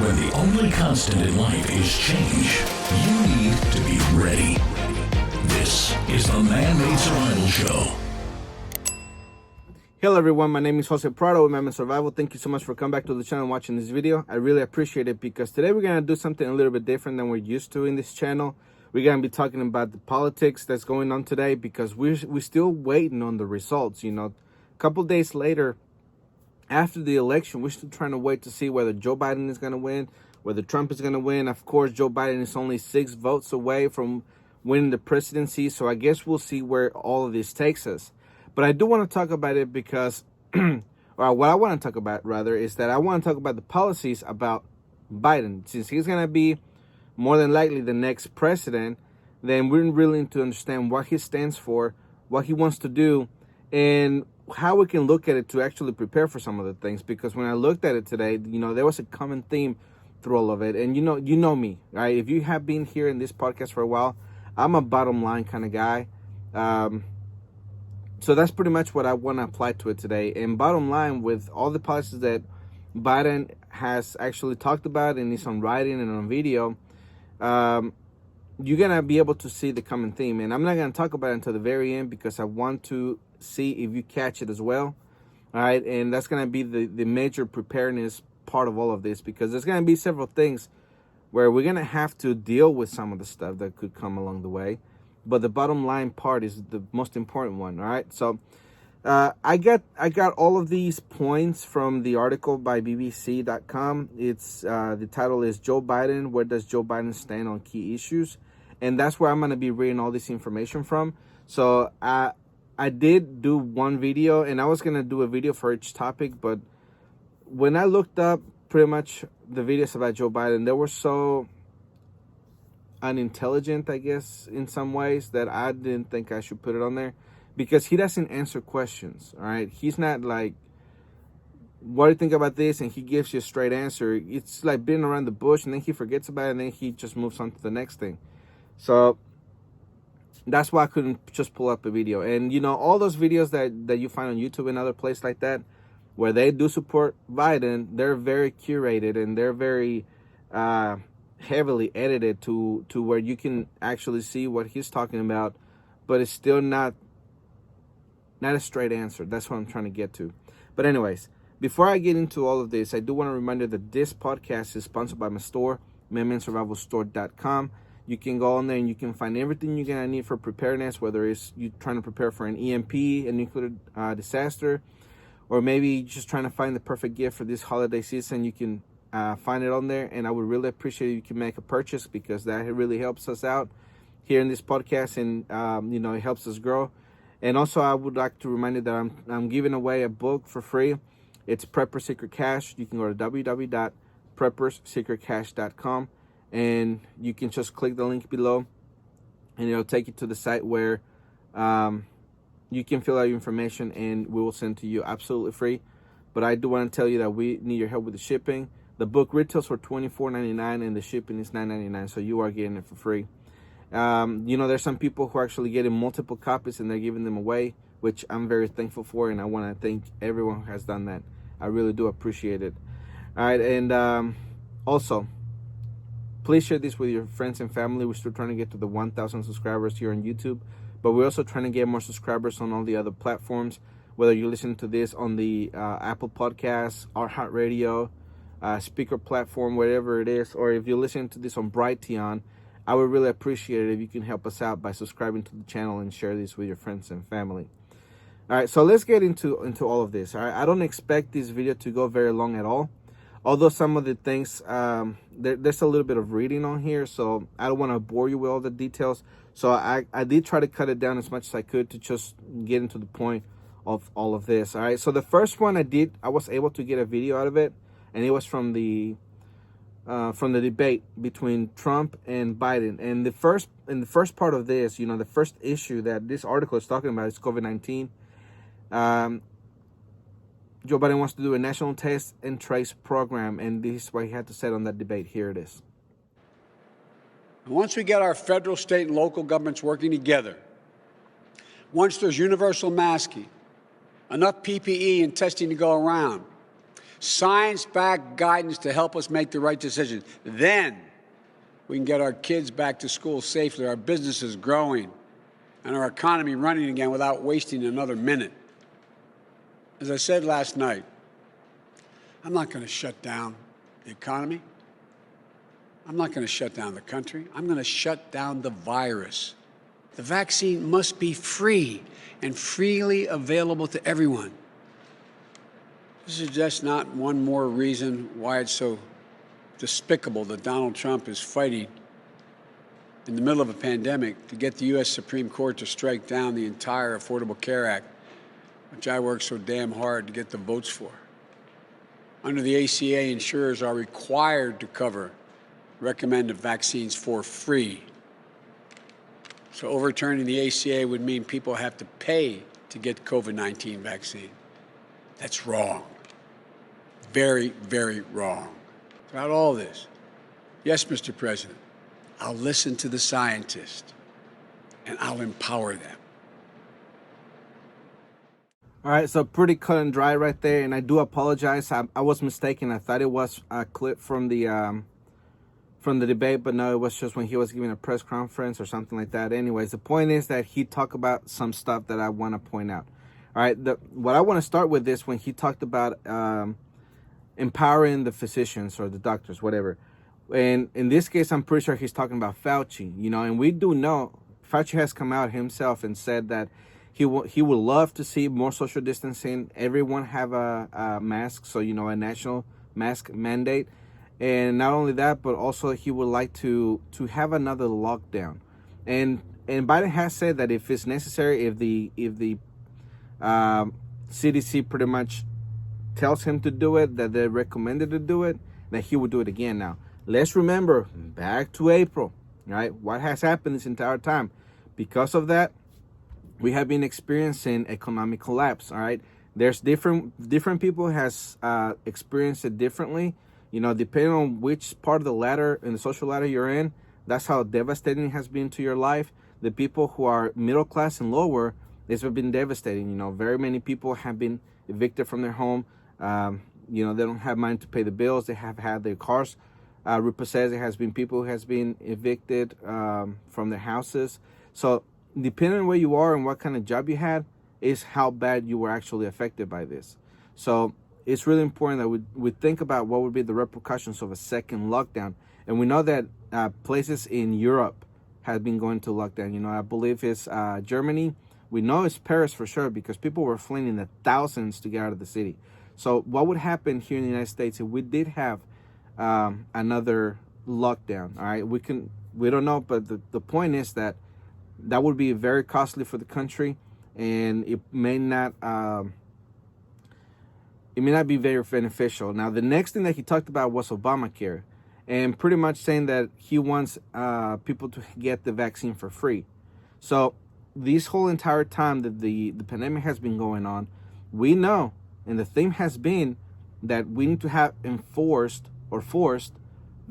When the only constant in life is change, you need to be ready. This is the Man-Made Survival Show. Hello everyone, my name is Jose Prado with ManMadeSurvival. Thank you so much for coming back to the channel and watching this video. I really appreciate it because today we're going to do something a little bit different than we're used to in this channel. We're going to be talking about the politics that's going on today because we're still waiting on the results. You know, a couple days later, after the election, we're still trying to wait to see whether Joe Biden is going to win, whether Trump is going to win. Of course, Joe Biden is only 6 votes away from winning the presidency, so I guess we'll see where all of this takes us. But I do want to talk about it because, or what I want to talk about, rather, is that I want to talk about the policies about Biden. Since he's going to be more than likely the next president, then we're really need to understand what he stands for, what he wants to do, and how we can look at it to actually prepare for some of the things. Because when I looked at it today, you know, there was a common theme through all of it. And you know me, right? If you have been here in this podcast for a while, I'm a bottom line kind of guy. So that's pretty much what I want to apply to it today. And bottom line, with all the policies that Biden has actually talked about and is on writing and on video, you're going to be able to see the common theme. And I'm not going to talk about it until the very end because I want to see if you catch it as well. All right. And that's going to be the major preparedness part of all of this, because there's going to be several things where we're going to have to deal with some of the stuff that could come along the way. But the bottom line part is the most important one, all right? So I got all of these points from the article by BBC.com. It's the title is Joe Biden, Where Does Joe Biden Stand on Key Issues? And that's where I'm going to be reading all this information from. So I did do one video, and I was going to do a video for each topic. But when I looked up pretty much the videos about Joe Biden, they were so unintelligent, I guess, in some ways, that I didn't think I should put it on there, because he doesn't answer questions. All right, he's not like, what do you think about this, and he gives you a straight answer. It's like being around the bush, and then he forgets about it, and then he just moves on to the next thing. So that's why I couldn't just pull up a video. And you know, all those videos that you find on YouTube and other places like that, where they do support Biden, they're very curated, and they're very heavily edited to where you can actually see what he's talking about, but it's still not a straight answer. That's what I'm trying to get to. But anyways, before I get into all of this, I do want to remind you that this podcast is sponsored by my store, ManMadeSurvivalStore.com. You can go on there and you can find everything you're gonna need for preparedness, whether it's you trying to prepare for an EMP, a nuclear disaster, or maybe just trying to find the perfect gift for this holiday season. You can find it on there, and I would really appreciate if you can make a purchase, because that really helps us out here in this podcast, and you know, it helps us grow. And also, I would like to remind you that I'm giving away a book for free. It's Preppers Secrete Cache. You can go to www.prepperssecretcache.com, and you can just click the link below, and it'll take you to the site where you can fill out your information, and we will send to you absolutely free. But I do want to tell you that we need your help with the shipping. The book retails for $24.99 and the shipping is $9.99, so you are getting it for free. You know, there's some people who are actually getting multiple copies and they're giving them away, which I'm very thankful for, and I want to thank everyone who has done that. I really do appreciate it. All right, and also, please share this with your friends and family. We're still trying to get to the 1,000 subscribers here on YouTube, but we're also trying to get more subscribers on all the other platforms, whether you're listening to this on the Apple Podcasts, iHeartRadio, speaker platform, whatever it is, or if you're listening to this on Brighteon, I would really appreciate it if you can help us out by subscribing to the channel and share this with your friends and family. All right, so let's get into all of this. All right, I don't expect this video to go very long at all, although some of the things, there's a little bit of reading on here, so I don't want to bore you with all the details. So I did try to cut it down as much as I could to just get into the point of all of this. All right, so the first one I was able to get a video out of it, and it was from the debate between Trump and Biden. And the first part of this, you know, the first issue that this article is talking about is COVID-19. Joe Biden wants to do a national test and trace program, and this is what he had to say on that debate. Here it is. Once we get our federal, state, and local governments working together, once there's universal masking, enough PPE and testing to go around, science-backed guidance to help us make the right decisions. Then we can get our kids back to school safely, our businesses growing, and our economy running again without wasting another minute. As I said last night, I'm not going to shut down the economy. I'm not going to shut down the country. I'm going to shut down the virus. The vaccine must be free and freely available to everyone. This is just not one more reason why it's so despicable that Donald Trump is fighting in the middle of a pandemic to get the U.S. Supreme Court to strike down the entire Affordable Care Act, which I worked so damn hard to get the votes for. Under the ACA, insurers are required to cover recommended vaccines for free. So overturning the ACA would mean people have to pay to get COVID-19 vaccine. That's wrong. Very, very wrong. Throughout all this, yes, Mr. President, I'll listen to the scientists and I'll empower them. All right, so pretty cut and dry right there, and I do apologize. I was mistaken. I thought it was a clip from the debate, but no, it was just when he was giving a press conference or something like that. Anyways, the point is that he talked about some stuff that I want to point out. All right, what I want to start with is when he talked about empowering the physicians or the doctors, whatever. And in this case, I'm pretty sure he's talking about Fauci, and we do know Fauci has come out himself and said that he would love to see more social distancing, everyone have a mask, so, a national mask mandate. And not only that, but also he would like to have another lockdown. And Biden has said that if it's necessary, if the CDC pretty much tells him to do it, that they're recommended to do it, that he would do it again. Now, let's remember, back to April, right? What has happened this entire time? Because of that, we have been experiencing economic collapse, all right? There's different people has experienced it differently. Depending on which part of the ladder, in the social ladder you're in, that's how devastating it has been to your life. The people who are middle class and lower, this has been devastating. Very many people have been evicted from their home. They don't have money to pay the bills. They have had their cars repossessed. There has been people who has been evicted from their houses. So depending on where you are and what kind of job you had is how bad you were actually affected by this. So it's really important that we think about what would be the repercussions of a second lockdown. And we know that places in Europe have been going to lockdown. I believe it's Germany. We know it's Paris for sure because people were fleeing in the thousands to get out of the city. So what would happen here in the United States if we did have another lockdown? All right, we don't know, but the point is that would be very costly for the country, and it may not be very beneficial. Now, the next thing that he talked about was Obamacare, and pretty much saying that he wants people to get the vaccine for free. So this whole entire time that the pandemic has been going on, we know, and the theme has been that we need to have forced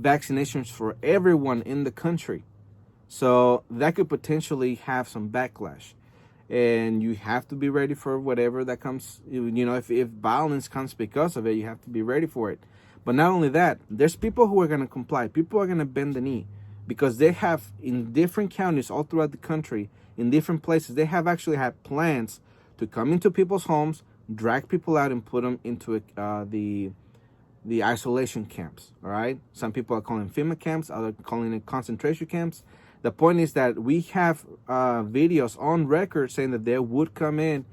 vaccinations for everyone in the country. So that could potentially have some backlash. And you have to be ready for whatever that comes. If violence comes because of it, you have to be ready for it. But not only that, there's people who are going to comply. People are going to bend the knee because they have, in different counties all throughout the country, in different places, they have actually had plans to come into people's homes, drag people out, and put them into the isolation camps. All right. Some people are calling FEMA camps. Others are calling it concentration camps. The point is that we have videos on record saying that they would come in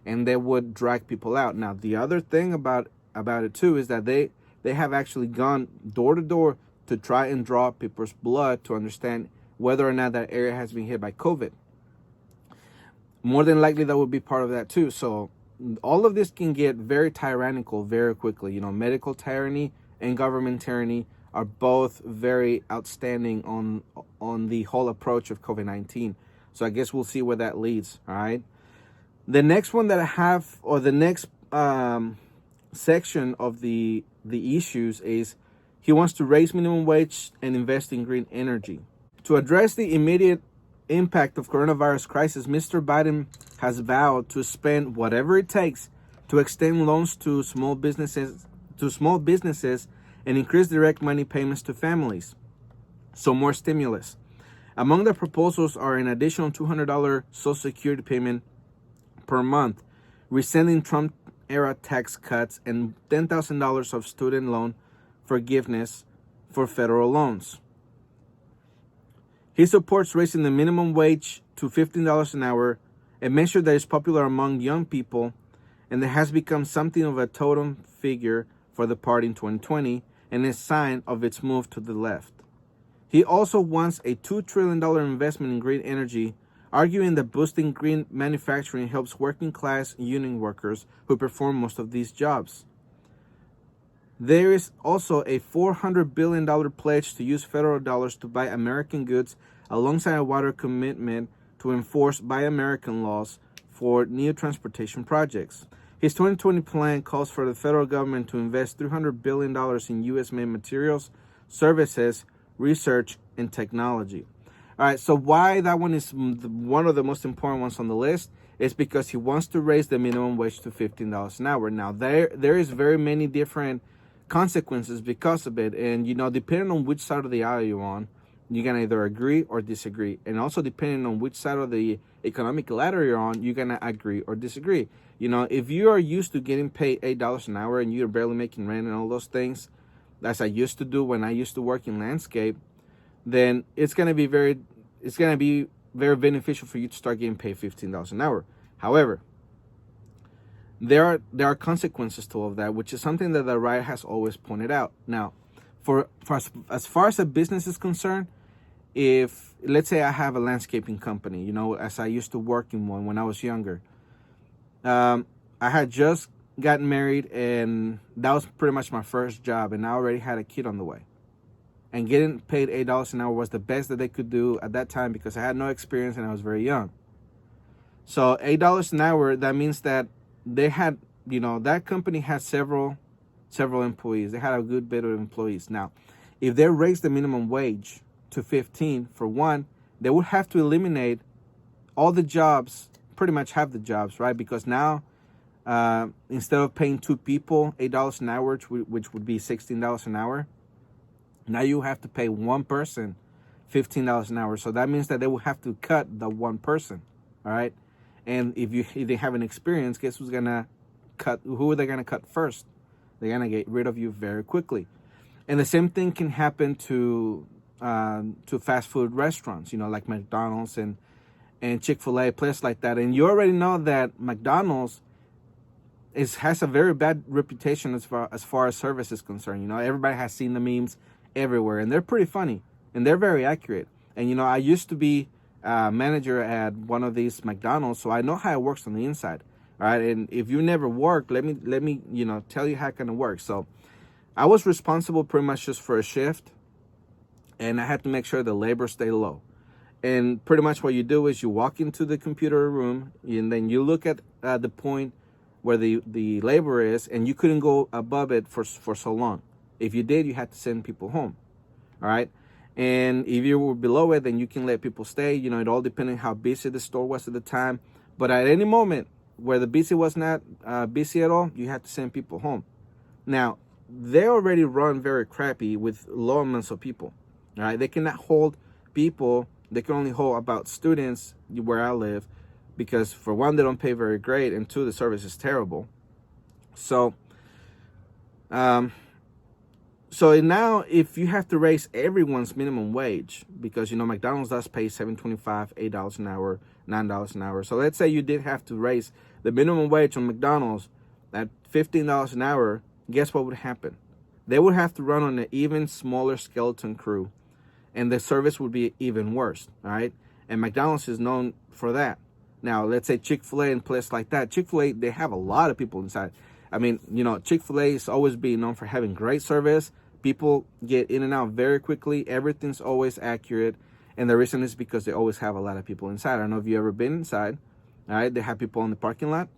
and they would drag people out. Now, the other thing about it too is that they have actually gone door to door to try and draw people's blood to understand whether or not that area has been hit by COVID. More than likely, that would be part of that too. So all of this can get very tyrannical very quickly. Medical tyranny and government tyranny are both very outstanding on the whole approach of COVID-19. So I guess we'll see where that leads, all right? The next one that I have, or the next section of the issues is he wants to raise minimum wage and invest in green energy. To address the immediate impact of coronavirus crisis, Mr. Biden has vowed to spend whatever it takes to extend loans to small businesses to small businesses and increase direct money payments to families. So more stimulus. Among the proposals are an additional $200 Social Security payment per month, rescinding Trump-era tax cuts, and $10,000 of student loan forgiveness for federal loans. He supports raising the minimum wage to $15 an hour, a measure that is popular among young people and that has become something of a totem figure for the party in 2020 and a sign of its move to the left. He also wants a $2 trillion investment in green energy, arguing that boosting green manufacturing helps working-class union workers who perform most of these jobs. There is also a $400 billion pledge to use federal dollars to buy American goods, alongside a wider commitment to enforce Buy American laws for new transportation projects. His 2020 plan calls for the federal government to invest $300 billion in U.S.-made materials, services, research, and technology. All right, so why that one is one of the most important ones on the list is because he wants to raise the minimum wage to $15 an hour. Now, there is very many different consequences because of it, and depending on which side of the aisle you're on, you can either agree or disagree. And also depending on which side of the economic ladder you're on, you're gonna agree or disagree. If you are used to getting paid $8 an hour and you're barely making rent and all those things, as I used to do when I used to work in landscape, then it's gonna be very beneficial for you to start getting paid $15 an hour. However, there are consequences to all of that, which is something that the right has always pointed out. Now, for as far as a business is concerned, if let's say I have a landscaping company, as I used to work in one when I was younger, I had just gotten married and that was pretty much my first job, and I already had a kid on the way. And getting paid $8 an hour was the best that they could do at that time because I had no experience and I was very young. So $8 an hour, that means that they had, that company had several employees. They had a good bit of employees. Now, if they raised the minimum wage to 15 for one, they would have to eliminate all the jobs, pretty much half the jobs, right? Because now, instead of paying two people $8 an hour, which would be $16 an hour, now you have to pay one person $15 an hour. So that means that they will have to cut the one person, all right? And if they have an experience, guess who are they gonna cut first? They're gonna get rid of you very quickly. And the same thing can happen to fast food restaurants, like McDonald's and Chick-fil-A, places like that. And you already know that McDonald's has a very bad reputation as far as service is concerned. Everybody has seen the memes everywhere, and they're pretty funny and they're very accurate. And I used to be a manager at one of these McDonald's, so I know how it works on the inside. All right, and if you never worked, let me tell you how it kind of works. So I was responsible pretty much just for a shift, and I had to make sure the labor stay low. And pretty much what you do is you walk into the computer room, and then you look at the point where the labor is, and you couldn't go above it for so long. If you did, you had to send people home. All right, and if you were below it, then you can let people stay. It all depended on how busy the store was at the time. But at any moment where the busy was not busy at all, you had to send people home. Now, they already run very crappy with low amounts of people. All right, they cannot hold people. They can only hold about students where I live, because for one, they don't pay very great, and two, the service is terrible. So now if you have to raise everyone's minimum wage, because McDonald's does pay $7.25, $8 an hour, $9 an hour. So let's say you did have to raise the minimum wage on McDonald's at $15 an hour, guess what would happen? They would have to run on an even smaller skeleton crew, and the service would be even worse, all right? And McDonald's is known for that. Now, let's say Chick-fil-A and places like that. Chick-fil-A, they have a lot of people inside. I mean, Chick-fil-A is always being known for having great service. People get in and out very quickly. Everything's always accurate. And the reason is because they always have a lot of people inside. I don't know if you've ever been inside. All right, they have people in the parking lot,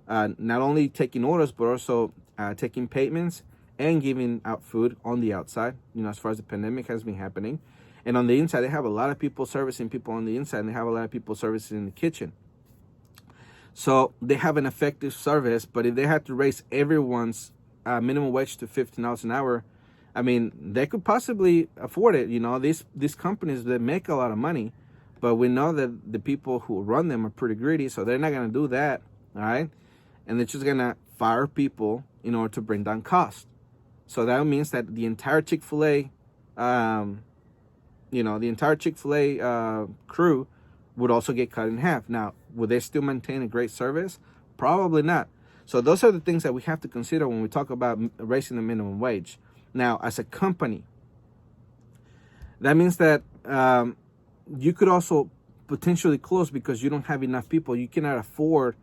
not only taking orders, but also taking payments and giving out food on the outside, as far as the pandemic has been happening. And on the inside, they have a lot of people servicing people on the inside, and they have a lot of people servicing in the kitchen. So they have an effective service, but if they had to raise everyone's minimum wage to $15 an hour, I mean, they could possibly afford it. You know, these companies, they make a lot of money, but we know that the people who run them are pretty greedy, so they're not going to do that, all right? And they're just going to fire people in order to bring down costs. So that means that the entire Chick-fil-A, crew would also get cut in half. Now, would they still maintain a great service? Probably not. So those are the things that we have to consider when we talk about raising the minimum wage. Now, as a company, that means that you could also potentially close because you don't have enough people. You cannot afford,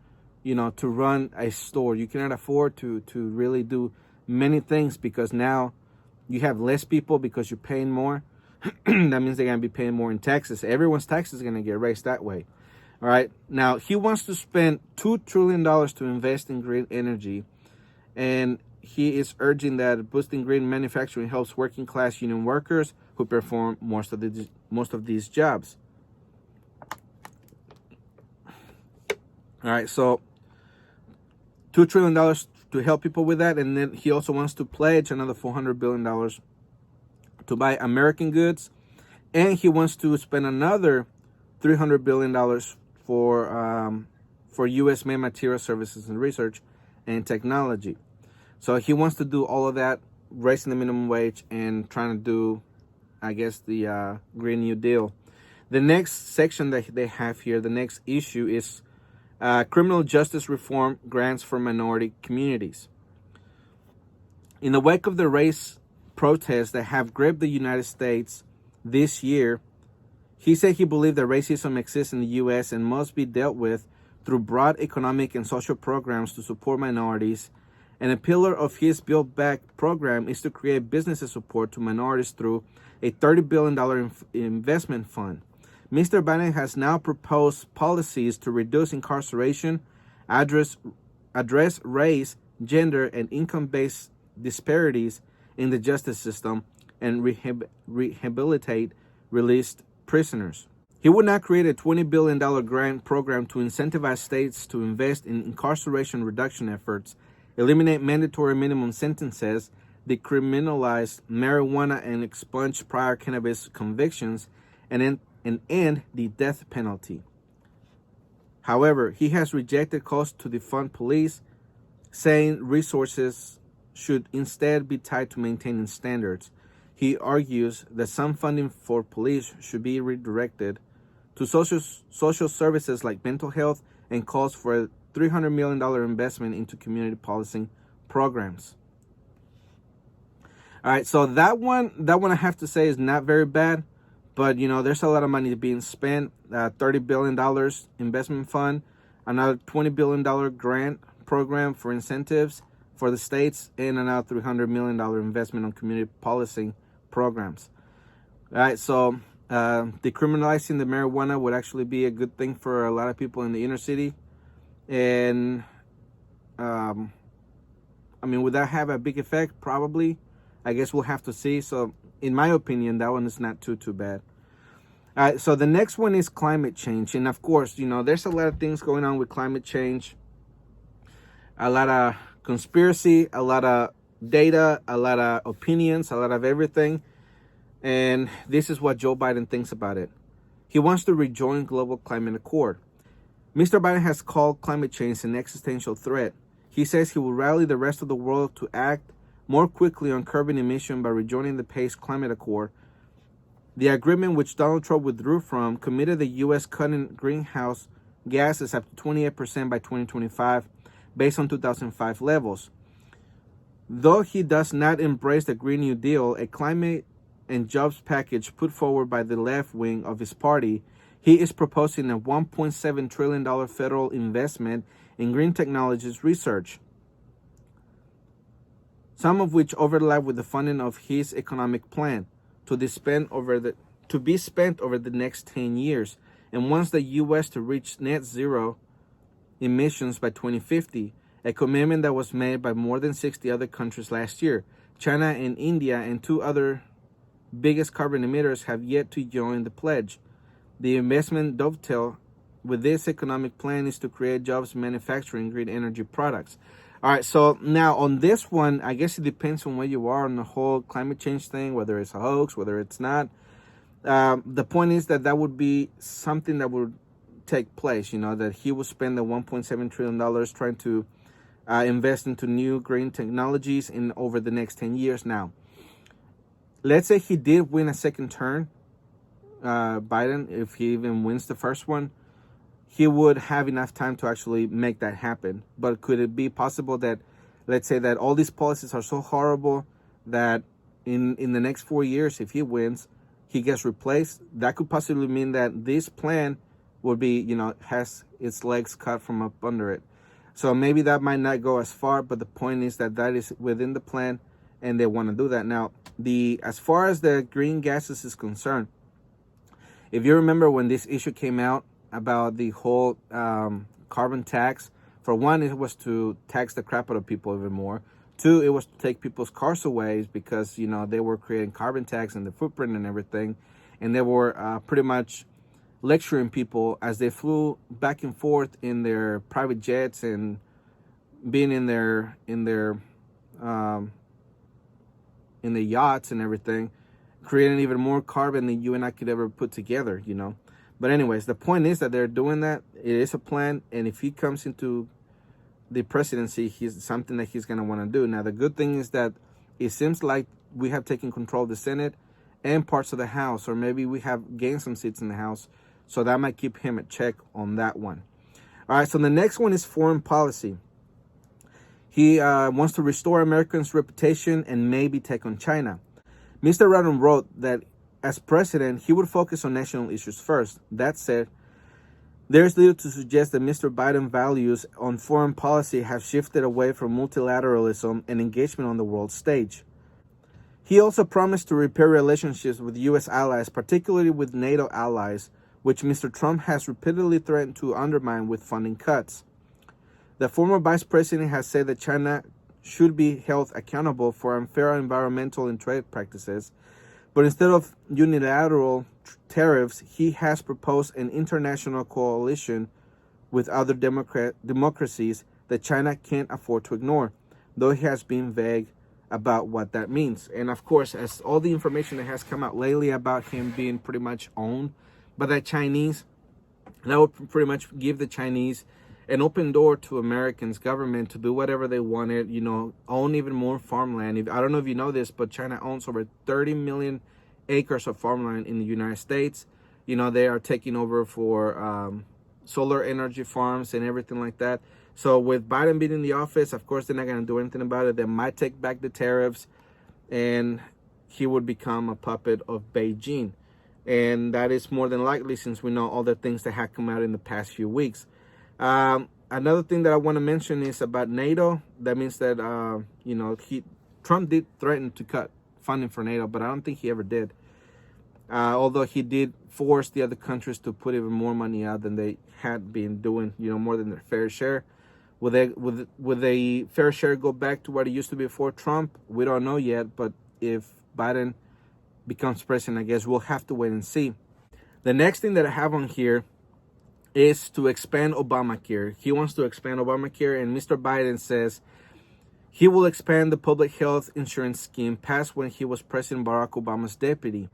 to run a store. You cannot afford to really do many things because now you have less people because you're paying more. That means they're going to be paying more in taxes. Everyone's taxes are going to get raised that way. All right. Now, he wants to spend $2 trillion to invest in green energy. And he is urging that boosting green manufacturing helps working class union workers who perform most of these jobs. All right. So $2 trillion to help people with that. And then he also wants to pledge another $400 billion to buy American goods, and he wants to spend another $300 billion for U.S. made material services and research and technology. So he wants to do all of that, raising the minimum wage and trying to do, I guess, the Green New Deal. The next section that they have here, the next issue is criminal justice reform grants for minority communities. In the wake of the race protests that have gripped the United States this year, he said he believed that racism exists in the U.S. and must be dealt with through broad economic and social programs to support minorities. And a pillar of his Build Back program is to create business support to minorities through a $30 billion investment fund. Mr. Biden has now proposed policies to reduce incarceration, address race, gender, and income-based disparities in the justice system, and rehabilitate released prisoners. He would not create a $20 billion grant program to incentivize states to invest in incarceration reduction efforts, eliminate mandatory minimum sentences, decriminalize marijuana and expunge prior cannabis convictions, and end the death penalty. However, he has rejected calls to defund police, saying resources should instead be tied to maintaining standards. He argues that some funding for police should be redirected to social services like mental health, and calls for a $300 million investment into community policing programs. All right, so that one I have to say is not very bad, but there's a lot of money being spent. $30 billion investment fund, another $20 billion grant program for incentives for the states, and another $300 million investment on community policing programs. All right, so decriminalizing the marijuana would actually be a good thing for a lot of people in the inner city. And, would that have a big effect? Probably. I guess we'll have to see. So, in my opinion, that one is not too bad. All right, so the next one is climate change. And, of course, there's a lot of things going on with climate change. A lot of conspiracy, a lot of data, a lot of opinions, a lot of everything. And this is what Joe Biden thinks about it. He wants to rejoin Global Climate Accord. Mr. Biden has called climate change an existential threat. He says he will rally the rest of the world to act more quickly on curbing emission by rejoining the Paris Climate Accord. The agreement, which Donald Trump withdrew from, committed the U.S. cutting greenhouse gases up to 28% by 2025, based on 2005 levels. Though he does not embrace the Green New Deal, a climate and jobs package put forward by the left wing of his party, he is proposing a $1.7 trillion federal investment in green technologies research, some of which overlap with the funding of his economic plan to be spent over the next 10 years, and wants the U.S. to reach net zero emissions by 2050, a commitment that was made by more than 60 other countries last year. China and India and two other biggest carbon emitters have yet to join the pledge. The investment dovetail with this economic plan is to create jobs manufacturing green energy products. All right, so now on this one, I guess it depends on where you are on the whole climate change thing, whether it's a hoax, whether it's not. The point is that would be something that would take place, that he will spend the $1.7 trillion trying to invest into new green technologies in over the next 10 years. Now, let's say he did win a second term, Biden, if he even wins the first one, he would have enough time to actually make that happen. But could it be possible that, let's say that all these policies are so horrible that in the next 4 years, if he wins, he gets replaced? That could possibly mean that this plan would be, has its legs cut from up under it. So maybe that might not go as far, but the point is that is within the plan and they want to do that. Now, as far as the green gases is concerned, if you remember when this issue came out about the whole carbon tax, for one, it was to tax the crap out of people even more. Two, it was to take people's cars away because, they were creating carbon tax and the footprint and everything. And they were pretty much lecturing people as they flew back and forth in their private jets and being in their yachts and everything, creating even more carbon than you and I could ever put together, But anyways, the point is that they're doing that. It is a plan, and if he comes into the presidency, he's something that he's going to want to do. Now, the good thing is that it seems like we have taken control of the Senate and parts of the House, or maybe we have gained some seats in the House, so that might keep him at check on that one. All right, so the next one is foreign policy. He wants to restore Americans' reputation and maybe take on China. Mr. Biden wrote that as president, he would focus on national issues first. That said, there's little to suggest that Mr. Biden's values on foreign policy have shifted away from multilateralism and engagement on the world stage. He also promised to repair relationships with U.S. allies, particularly with NATO allies, which Mr. Trump has repeatedly threatened to undermine with funding cuts. The former vice president has said that China should be held accountable for unfair environmental and trade practices, but instead of unilateral tariffs, he has proposed an international coalition with other democracies that China can't afford to ignore, though he has been vague about what that means. And of course, as all the information that has come out lately about him being pretty much owned by the Chinese, that would pretty much give the Chinese an open door to Americans' government to do whatever they wanted, own even more farmland. I don't know if you know this, but China owns over 30 million acres of farmland in the United States. They are taking over for solar energy farms and everything like that. So with Biden being in the office, of course, they're not going to do anything about it. They might take back the tariffs and he would become a puppet of Beijing. And that is more than likely since we know all the things that have come out in the past few weeks. Another thing that I want to mention is about NATO. That means that, Trump did threaten to cut funding for NATO, but I don't think he ever did. Although he did force the other countries to put even more money out than they had been doing, more than their fair share. Will the fair share go back to what it used to be before Trump? We don't know yet, but if Biden becomes president, I guess we'll have to wait and see. The next thing that I have on here is to expand Obamacare. He wants to expand Obamacare, and Mr. Biden says he will expand the public health insurance scheme passed when he was President Barack Obama's deputy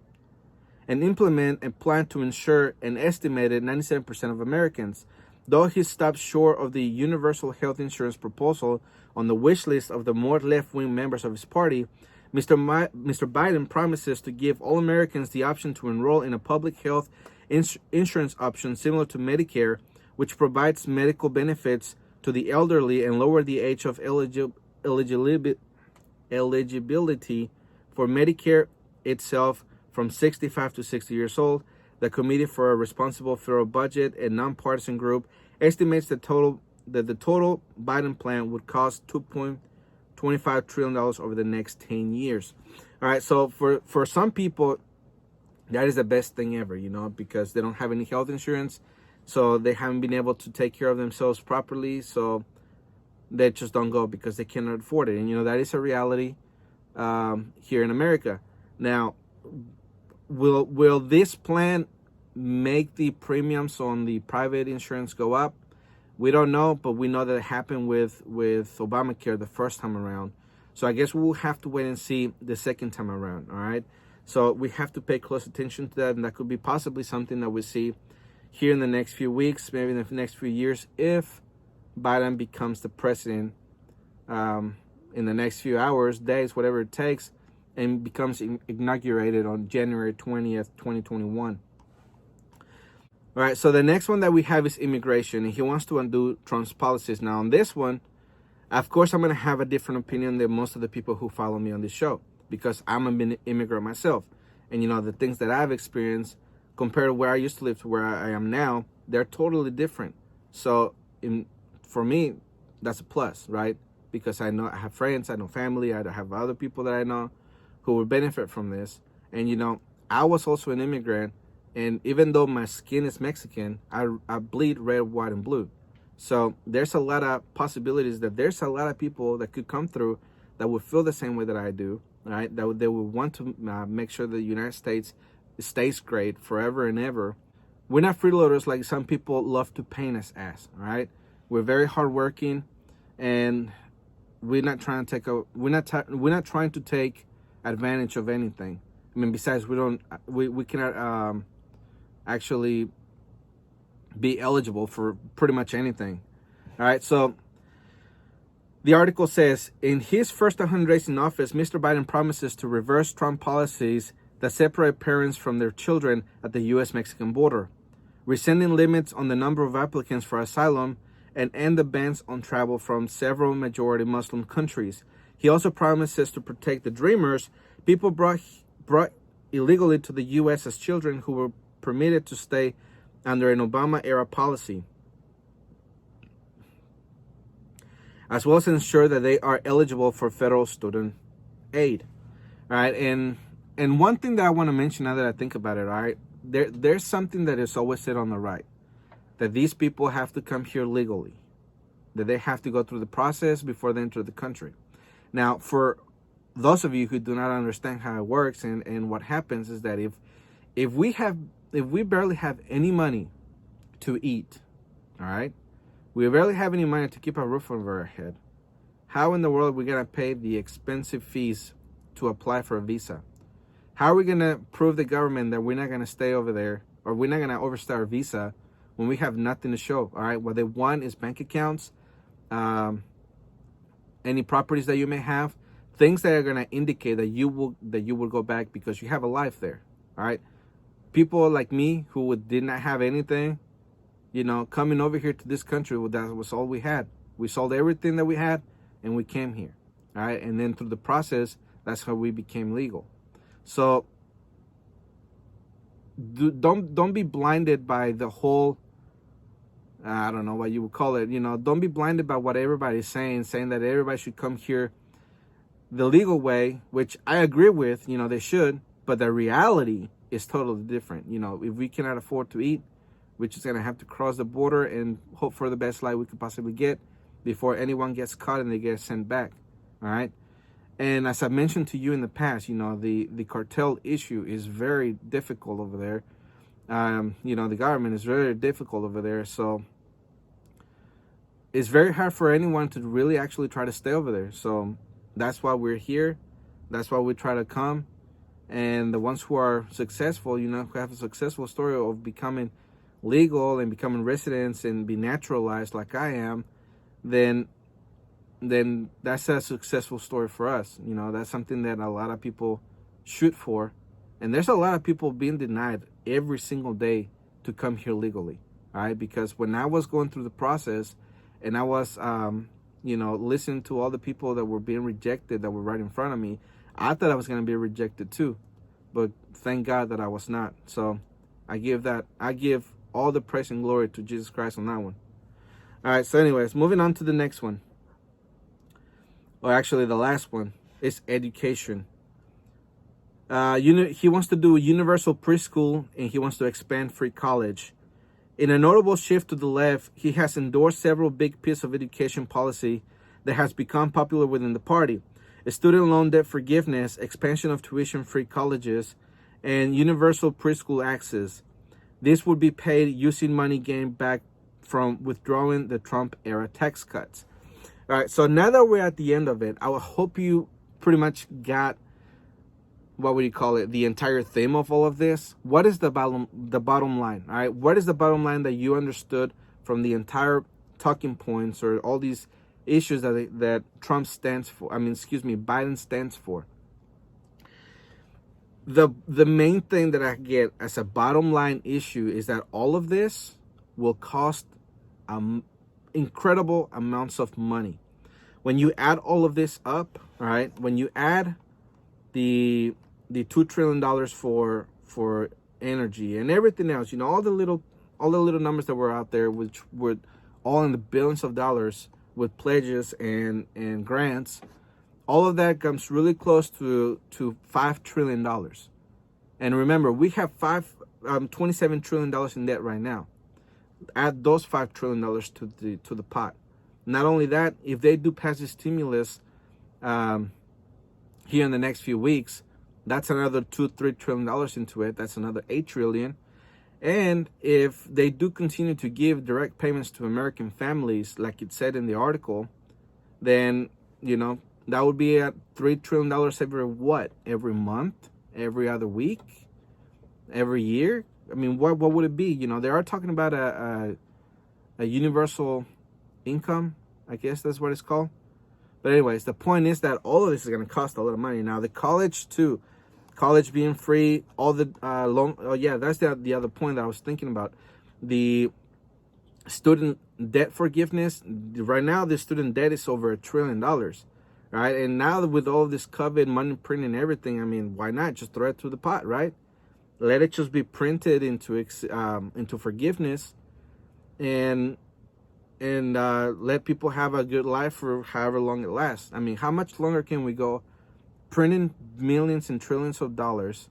and implement a plan to insure an estimated 97% of Americans. Though he stopped short of the universal health insurance proposal on the wish list of the more left-wing members of his party, Mr. Biden promises to give all Americans the option to enroll in a public health insurance option similar to Medicare, which provides medical benefits to the elderly and lower the age of eligibility for Medicare itself from 65 to 60 years old. The Committee for a Responsible Federal Budget, a nonpartisan group, estimates that the total Biden plan would cost $2.25 trillion over the next 10 years. All right, so for some people, that is the best thing ever, because they don't have any health insurance, so they haven't been able to take care of themselves properly, so they just don't go because they cannot afford it. And, that is a reality here in America. Now, will this plan make the premiums on the private insurance go up? We don't know, but we know that it happened with Obamacare the first time around. So I guess we'll have to wait and see the second time around, all right? So we have to pay close attention to that, and that could be possibly something that we see here in the next few weeks, maybe in the next few years, if Biden becomes the president in the next few hours, days, whatever it takes, and becomes inaugurated on January 20th, 2021. All right, so the next one that we have is immigration, and he wants to undo Trump's policies. Now, on this one, of course, I'm going to have a different opinion than most of the people who follow me on this show, because I'm an immigrant myself. And, the things that I've experienced compared to where I used to live to where I am now, they're totally different. So, for me, that's a plus, right? Because I know I have friends, I know family, I have other people that I know who will benefit from this. And, I was also an immigrant. And even though my skin is Mexican, I bleed red, white, and blue. So there's a lot of possibilities that there's a lot of people that could come through that would feel the same way that I do, right? That they would want to make sure that the United States stays great forever and ever. We're not freeloaders like some people love to paint us as, all right? We're very hardworking, and we're not trying to take advantage of anything. I mean, besides, we cannot actually be eligible for pretty much anything. All right, so the article says, in his first 100 days in office, Mr. Biden promises to reverse Trump policies that separate parents from their children at the U.S.-Mexican border, rescinding limits on the number of applicants for asylum, and end the bans on travel from several majority Muslim countries. He also promises to protect the dreamers, people brought illegally to the U.S. as children who were permitted to stay under an Obama-era policy, as well as ensure that they are eligible for federal student aid. All right, and one thing that I want to mention now that I think about it, all right, there's something that is always said on the right, that these people have to come here legally, that they have to go through the process before they enter the country. Now, for those of you who do not understand how it works and what happens is that if we barely have any money to eat, all right, we barely have any money to keep a roof over our head, how in the world are we going to pay the expensive fees to apply for a visa? How are we going to prove the government that we're not going to stay over there, or we're not going to overstay our visa when we have nothing to show? All right, what they want is bank accounts, any properties that you may have, things that are going to indicate that you will go back because you have a life there. All right, people like me who did not have anything, coming over here to this country, well, that was all we had. We sold everything that we had and we came here. All right, and then through the process, that's how we became legal. So don't be blinded by the whole, I don't know what you would call it, don't be blinded by what everybody's saying that everybody should come here the legal way, which I agree with, they should, but the reality is totally different. If we cannot afford to eat, we're just going to have to cross the border and hope for the best life we could possibly get before anyone gets caught and they get sent back. All right. And as I mentioned to you in the past, the cartel issue is very difficult over there. The government is very difficult over there. So it's very hard for anyone to really actually try to stay over there. So that's why we're here. That's why we try to come. And the ones who are successful, who have a successful story of becoming legal and becoming residents and be naturalized like I am, then that's a successful story for us. That's something that a lot of people shoot for. And there's a lot of people being denied every single day to come here legally. All right, because when I was going through the process and I was, listening to all the people that were being rejected that were right in front of me, I thought I was going to be rejected too. But thank God that I was not. So I give all the praise and glory to Jesus Christ on that one. All right, so anyways, moving on to the next one. Or actually the last one is education. He wants to do universal preschool and he wants to expand free college. In a notable shift to the left, he has endorsed several big pieces of education policy that has become popular within the party. Student loan debt forgiveness, expansion of tuition-free colleges, and universal preschool access. This would be paid using money gained back from withdrawing the Trump era tax cuts. All right, so now that we're at the end of it, I hope you pretty much got, what would you call it, the entire theme of all of this. What is the bottom line? All right, what is the bottom line that you understood from the entire talking points or all these issues that Trump stands for? Biden stands for. The main thing that I get as a bottom line issue is that all of this will cost incredible amounts of money. When you add all of this up, all right, when you add the $2 trillion for energy and everything else, all the little numbers that were out there, which were all in the billions of dollars with pledges and grants, all of that comes really close to $5 trillion. And remember, we have $27 trillion in debt right now. Add those $5 trillion to the pot. Not only that, if they do pass the stimulus here in the next few weeks, that's another $2-3 trillion into it. That's another $8 trillion. And if they do continue to give direct payments to American families, like it said in the article, then that would be at $3 trillion every month, every other week, every year. I mean, what would it be? They are talking about a universal income. I guess that's what it's called. But anyways, the point is that all of this is going to cost a lot of money. Now, the college too, college being free, all the loan. Oh yeah, that's the other point that I was thinking about. The student debt forgiveness. Right now, the student debt is over $1 trillion. Right, and now with all this COVID money printing and everything, I mean, why not just throw it to the pot, right? Let it just be printed into forgiveness, and let people have a good life for however long it lasts. I mean, how much longer can we go printing millions and trillions of dollars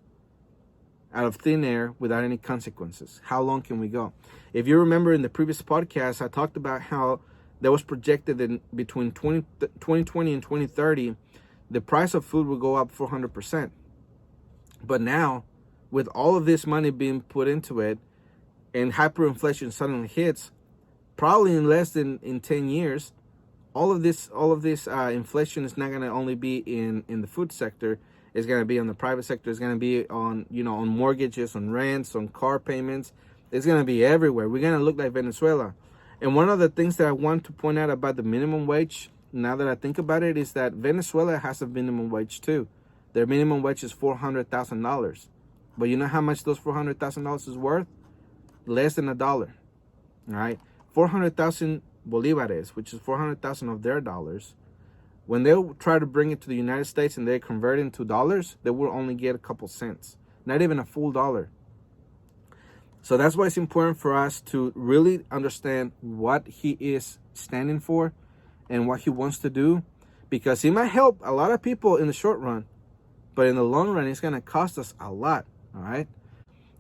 out of thin air without any consequences? How long can we go? If you remember in the previous podcast, I talked about how that was projected in between 2020 and 2030, the price of food will go up 400%. But now, with all of this money being put into it, and hyperinflation suddenly hits, probably in less than 10 years, all of this inflation is not going to only be in the food sector. It's going to be on the private sector. It's going to be on on mortgages, on rents, on car payments. It's going to be everywhere. We're going to look like Venezuela. And one of the things that I want to point out about the minimum wage, now that I think about it, is that Venezuela has a minimum wage too. Their minimum wage is $400,000. But you know how much those $400,000 is worth? Less than $1. All right? 400,000 bolivares, which is 400,000 of their dollars. When they try to bring it to the United States and they convert it into dollars, they will only get a couple cents. Not even a full dollar. So that's why it's important for us to really understand what he is standing for and what he wants to do, because he might help a lot of people in the short run, but in the long run, it's going to cost us a lot. All right.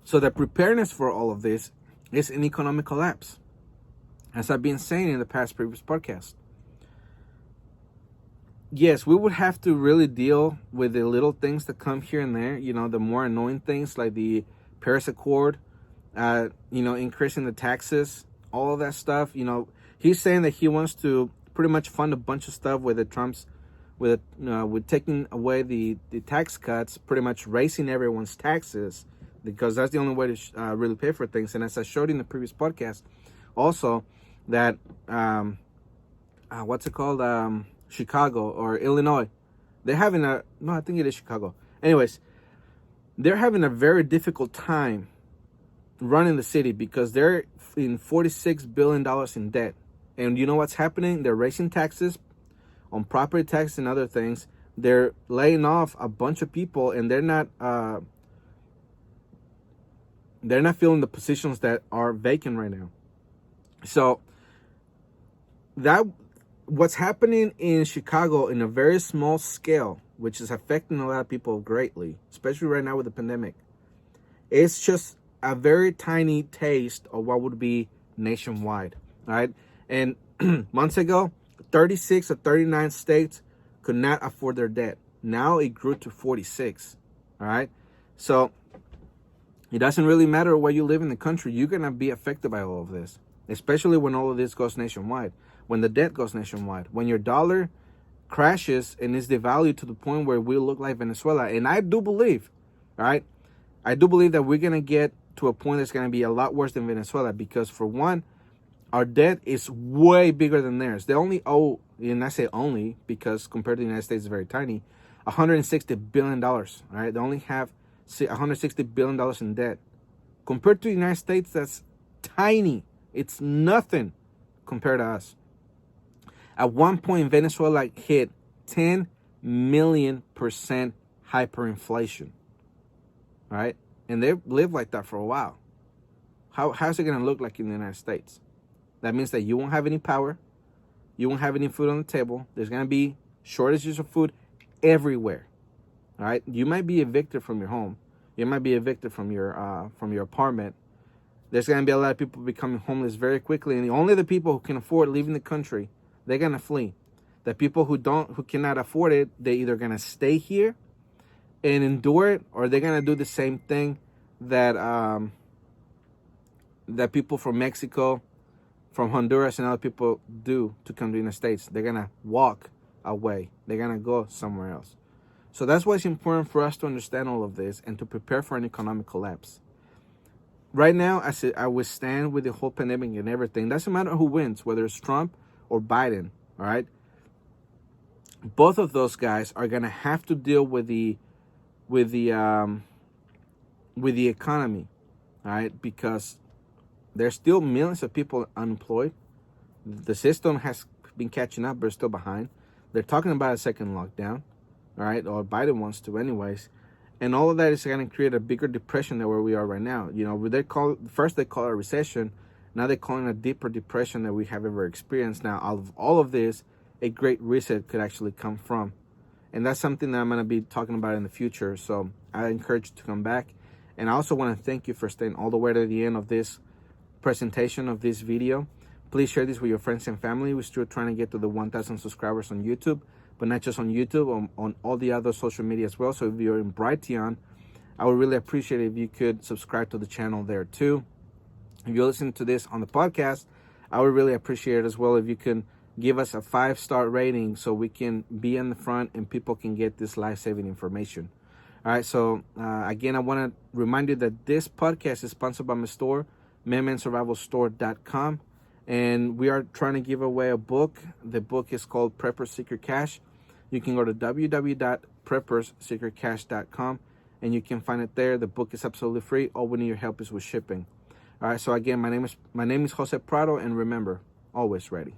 So the preparedness for all of this is an economic collapse, as I've been saying in the previous podcast. Yes, we would have to really deal with the little things that come here and there, the more annoying things like the Paris Accord, increasing the taxes, all of that stuff. He's saying that he wants to pretty much fund a bunch of stuff with the Trump's, with taking away the tax cuts, pretty much raising everyone's taxes, because that's the only way to really pay for things. And as I showed in the previous podcast, also that Chicago or Illinois, they're having I think it is Chicago. Anyways, they're having a very difficult time running the city because they're in $46 billion in debt. And you know what's happening? They're raising taxes on property tax and other things. They're laying off a bunch of people, and they're not filling the positions that are vacant right now. So that what's happening in Chicago in a very small scale, which is affecting a lot of people greatly, especially right now with the pandemic, it's just a very tiny taste of what would be nationwide. All right. And months ago, 36 or 39 states could not afford their debt. Now it grew to 46. All right. So it doesn't really matter where you live in the country. You're going to be affected by all of this. especially when all of this goes nationwide, when the debt goes nationwide, when your dollar crashes and is devalued to the point where we look like Venezuela. And I do believe, all right, I do believe that we're going to get to a point that's going to be a lot worse than Venezuela, because for one, our debt is way bigger than theirs. They only owe, and I say only because compared to the United States, it's very tiny, $160 billion, all right? They only have $160 billion in debt. Compared to the United States, that's tiny. It's nothing compared to us. At one point, Venezuela hit 10 million% hyperinflation. All right? And they've lived like that for a while. How's it going to look like in the United States? That means that you won't have any power. You won't have any food on the table. There's going to be shortages of food everywhere. All right? You might be evicted from your home. You might be evicted from your apartment. There's going to be a lot of people becoming homeless very quickly. And only the people who can afford leaving the country, they're going to flee. The people who cannot afford it, they're either going to stay here and endure it, or they're going to do the same thing that that people from Mexico, from Honduras, and other people do to come to the United States. They're going to walk away. They're going to go somewhere else. So that's why it's important for us to understand all of this and to prepare for an economic collapse. Right now, I would stand with the whole pandemic and everything. Doesn't matter who wins, whether it's Trump or Biden, all right? Both of those guys are going to have to deal with the economy, all right? Because there's still millions of people unemployed. The system has been catching up, but it's still behind. They're talking about a second lockdown, all right? Or Biden wants to anyways. And all of that is going to create a bigger depression than where we are right now. You know, first they call it a recession. Now they're calling it a deeper depression than we have ever experienced. Now, out of all of this, a great reset could actually come from. And that's something that I'm going to be talking about in the future. So I encourage you to come back. And I also want to thank you for staying all the way to the end of this presentation of this video. Please share this with your friends and family. We're still trying to get to the 1,000 subscribers on YouTube, but not just on YouTube, on all the other social media as well. So if you're in Brighteon, I would really appreciate it if you could subscribe to the channel there too. If you're listening to this on the podcast, I would really appreciate it as well if you can give us a 5-star rating so we can be in the front and people can get this life-saving information. All right, so again, I want to remind you that this podcast is sponsored by my store, ManMadeSurvivalStore.com. And we are trying to give away a book. The book is called Preppers Secrete Cache. You can go to www.PreppersSecretCache.com and you can find it there. The book is absolutely free. All we need your help is with shipping. All right, so again, my name is Jose Prado, and remember, always ready.